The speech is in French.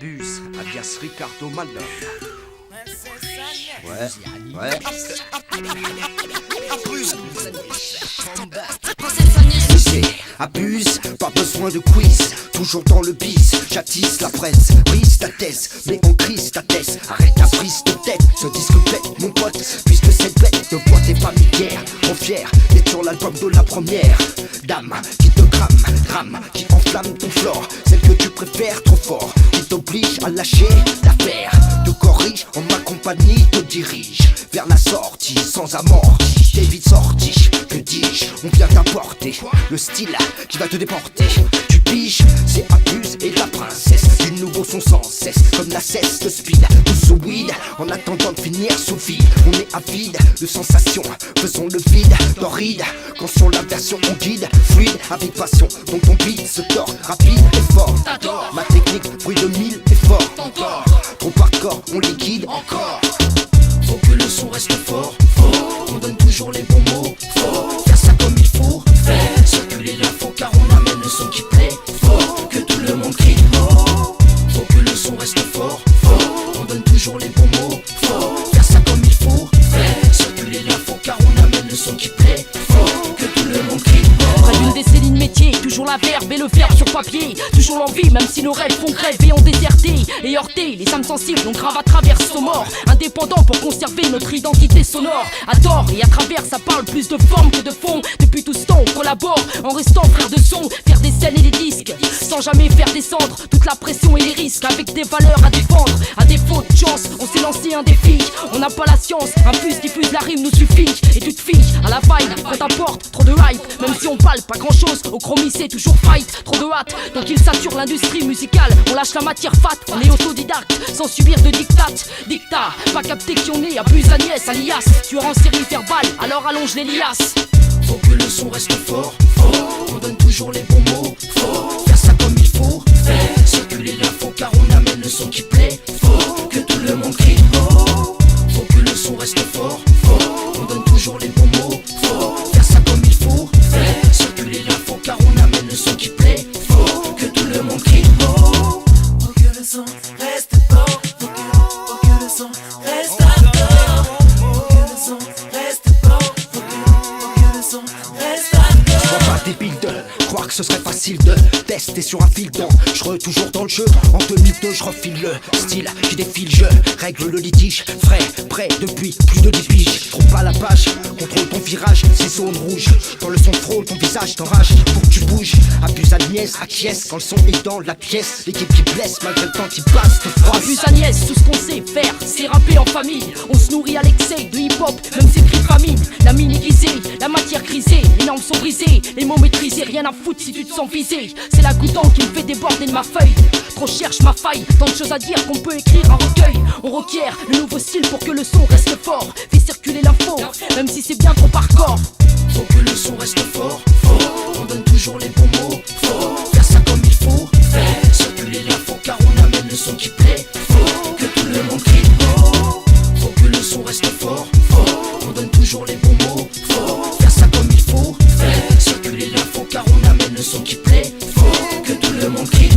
Abuse, alias Ricardo Malone. Ouais. Abuse, pas besoin de quiz. Toujours dans le bis, j'attise la presse. Brise ta thèse, mais en crise ta thèse. Arrête ta prise de tête, ce disque pète mon pote. Puisque cette bête ne boit tes pas mi-guerre. Trop fier d'être sur l'album de la première dame qui te crame, qui enflamme ton floor. Celle que tu préfères trop fort, qui t'oblige à lâcher l'affaire. Te corrige, en ma compagnie te dirige vers la sortie sans amorti. T'es vite sorti, que dis-je, on vient t'apporter le style qui va te déporter. Tu piges, c'est Abuse et la princesse du nouveau son sans cesse, comme la cesse de speed, tout sous weed. En attendant de finir sous vide, on est avide de sensations, faisons le vide, torride. Quand sur la version on guide, fluide, avec passion. Donc ton beat se tord, rapide et fort. Ma technique, fruit de 1000 efforts. Trop hardcore, on liquide encore. Faut que le son reste fort, on donne toujours les bons mots. Faut faire ça comme il faut, faire circuler l'info car on amène le son qui plaît. Faut que tout le monde crie oh. Faut que le son reste fort, on donne toujours les bons mots. Faut faire ça comme il faut, faire circuler l'info car on amène le son qui plaît. Faut que tout le monde crie oh. Près d'une décennie de métier, toujours la verbe et le verbe sur papier. Toujours l'envie, même si nos rêves font grève et ont déserté et heurté les âmes sensibles, on grave à travers nos morts. Indépendant pour conserver notre identité sonore. À tort et à travers, ça parle plus de forme que de fond. Depuis tout ce temps, on collabore en restant frères de son. Faire des scènes et des disques, sans jamais faire descendre toute la pression et les risques. Avec des valeurs à défendre, à défaut de chance, on s'est lancé un défi. On n'a pas la science, infuse, diffuse, la rime nous suffit. Et tu te fies à la vibe, on t'apporte trop de hype. Même si on parle pas grand chose, au chromie c'est toujours fight. Trop de hâte, donc il sature l'industrie musicale. On lâche la matière fat, on est autodidacte, sans subir de dictat. Dictat, pas capté qui on est, Abuse Agnès, alias tueur en série verbale, alors allonge les liasses. Faut que le son reste fort, on donne toujours les bons mots. Faut faire ça comme il faut, faire circuler l'info car on amène le son qui plaît. Faut que tout le monde crie oh. Faut que le son reste fort, on donne toujours les bons mots. Faut faire ça comme il faut, faire circuler l'info car on amène le son qui plaît. Faut que tout le monde crie oh. Faut que le son reste fort, faut que le son reste fort. Faut que le son reste fort, faut que le son reste fort. Sois pas débile de croire que ce serait facile de tester sur un fil d'eau. Je toujours dans le jeu, en 2002 je refile le style qui défile. Je règle le litige, frais, prêt depuis plus de 10 piges. Trouve pas la page, contrôle ton virage, c'est zone rouge. Quand le son frôle ton visage t'enrage, faut que tu bouges. Abuse Agnès, acquiesce quand le son est dans la pièce. L'équipe qui blesse malgré le temps qui passe te froisse. Abuse Agnès, tout ce qu'on sait faire, c'est rapper en famille. On se nourrit à l'excès de hip-hop, même c'est cris de famine. La mine aiguisée, la matière grisée, les normes sont brisées, les mots maîtrisés, rien à foutre si tu te sens visé. C'est la goutte d'encre qui me fait déborder de ma feuille. Trop cherche ma faille, tant de choses à dire qu'on peut écrire un recueil. On requiert le nouveau style pour que le son reste fort. Fais circuler l'info, même si c'est bien trop hardcore. Faut que le son reste fort, on donne toujours les bons mots. Faut faire ça comme il faut, faire circuler l'info car on amène le son qui plaît. Faut que tout le monde crie oh. Faut que le son reste fort, on donne toujours les bons mots. Faut faire ça comme il faut, faire circuler l'info car on amène le son qui plaît. Faut que tout le monde crie